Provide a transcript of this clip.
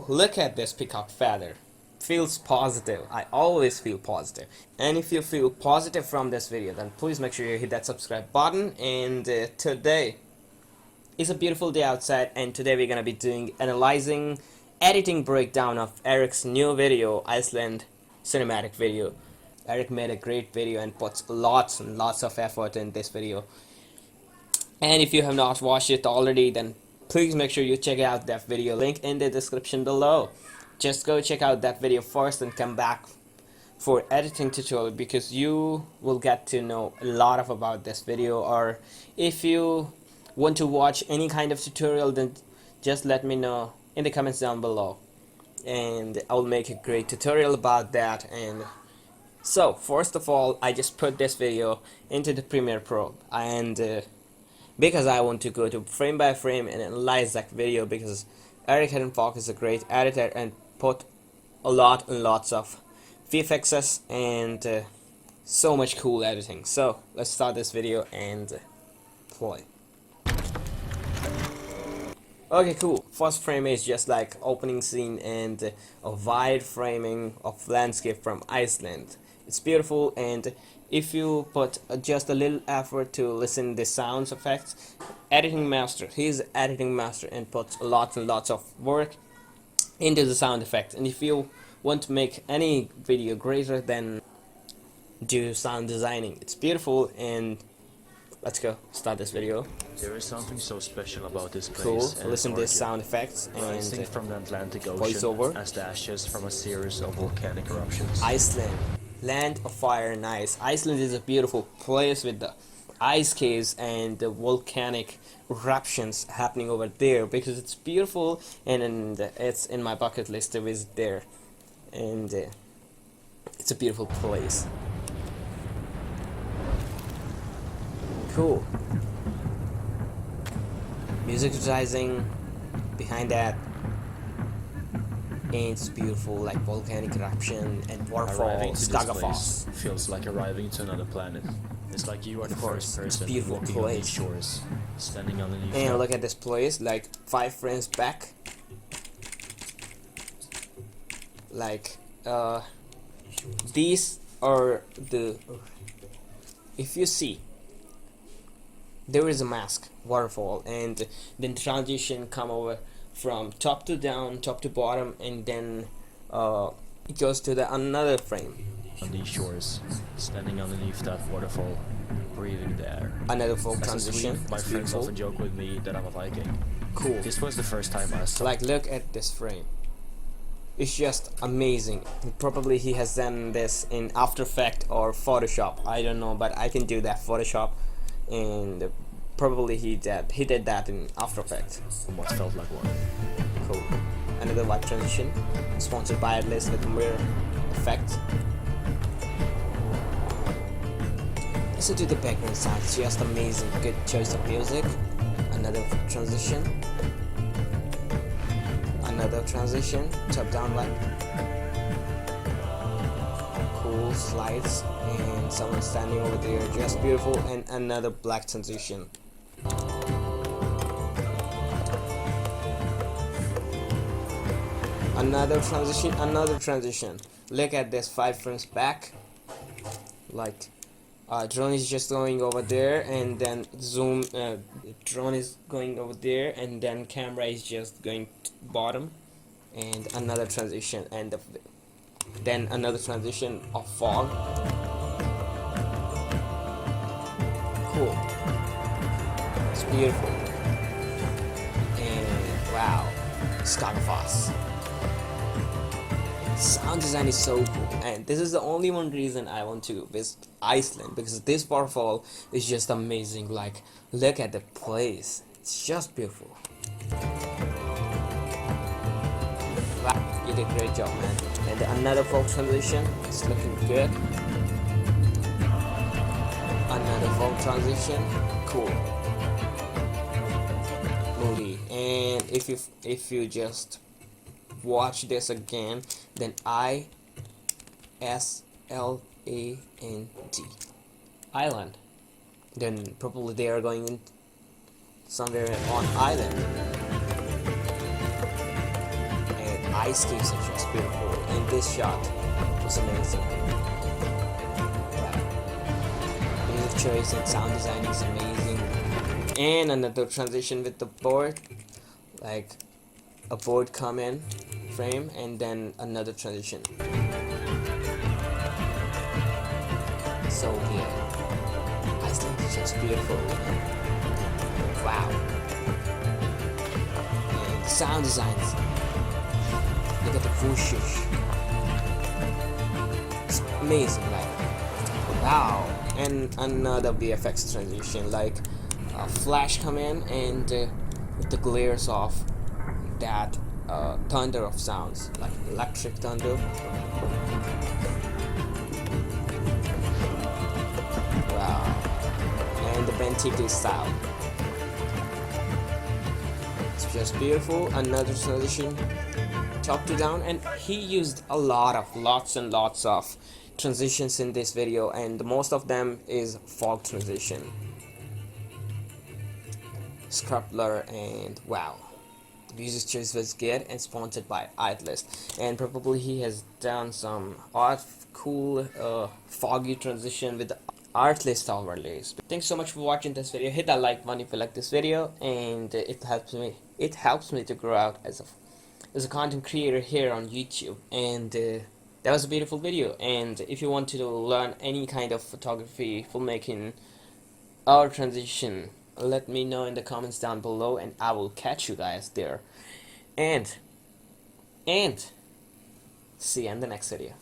look at this peacock feather. Feels positive. I always feel positive. And if you feel positive from this video, then please make sure you hit that subscribe button. And today is a beautiful day outside, and today we're gonna be doing analyzing editing breakdown of Erik's new video, ICELAND Cinematic video. Erik made a great video and puts lots and lots of effort in this video. And if you have not watched it already, then please make sure you check out that video, link in the description below. Just go check out that video first and come back for editing tutorial, because you will get to know a lot about this video. Or if you want to watch any kind of tutorial, then just let me know in the comments down below, and I'll make a great tutorial about that. And so first of all, I just put this video into the Premiere Pro, and because I want to go to frame by frame and analyze that video, because Erik Hedenfalk is a great editor and put a lot and lots of VFXs and so much cool editing. So let's start this video and play. Okay, cool. First frame is just like opening scene and a wide framing of landscape from Iceland. It's beautiful, and if you put just a little effort to listen the sounds effects, editing master, he's editing master and puts lots and lots of work into the sound effects. And if you want to make any video greater, then do sound designing. It's beautiful, and let's go start this video. There is something so special about this place. Cool. So listen to the sound effects rising and from the Atlantic Ocean voiceover. as the ashes from a series of volcanic eruptions. Iceland, land of fire and ice. Iceland is a beautiful place with the ice caves and the volcanic eruptions happening over there, because it's beautiful, and it's in my bucket list to visit there, and it's a beautiful place. Cool. Music rising behind that, and it's beautiful, like volcanic eruption and waterfall. Arriving to this Falls place feels like arriving to another planet. It's like you are the first person beautiful walking on these place. shores, standing underneath. And look at this place, like 5 frames back. Like these are the, if you see, there is a mask waterfall, and then transition come over from top to down, top to bottom, and then it goes to the another frame on these shores, standing underneath that waterfall, breathing the air. another folk As a transition. Swede, my It's friends beautiful. often joke with me that I'm a Viking. Cool. This was the first time I saw. Like, look at this frame. It's just amazing. Probably he has done this in After Effects or Photoshop, I don't know, but I can do that Photoshop, and probably he did that in After Effects. What felt like one. Cool. Another white transition, sponsored by Atlas with mirror effect. Listen to the background sound, it's just amazing. Good choice of music. Another transition. Another transition, top down light. Cool slides, and someone standing over there, just beautiful. And another black transition. Another transition. Look at this, 5 frames back. Like drone is just going over there, and then zoom, drone is going over there, and then camera is just going to bottom, and another transition, and then another transition of fog. Cool. It's beautiful. And wow, Skagafos. Sound design is so cool, and this is the only one reason I want to visit Iceland, because this waterfall is just amazing. Like, look at the place, it's just beautiful. Wow, you did a great job, man. And another folk transition, it's looking good. Another folk transition, cool. Moody. And if you just watch this again, then ISLAND, island, then probably they are going in somewhere on island. And ice caves are just beautiful, and this shot was amazing. Wow. Music choice and sound design is amazing. And another transition with the board, like a board come in frame and then another transition. So yeah, Iceland is just beautiful. Wow. And the sound designs. Look at the whooshes. It's amazing, like wow. And another VFX transition, like a flash come in and with the glares of that thunder of sounds, like electric thunder. Wow. And the Benteke style. It's just beautiful. Another transition, top to down, and he used lots and lots of transitions in this video, and most of them is fog transition, scrub blur, and wow. The music choice was good and sponsored by ICELAND, and probably he has done some cool foggy transition with the artlist overlays. Thanks so much for watching this video. Hit that like button if you like this video, and it helps me to grow out as a content creator here on YouTube. And that was a beautiful video. And if you want to learn any kind of photography, filmmaking, or transition, let me know in the comments down below, and I will catch you guys there. And see you in the next video.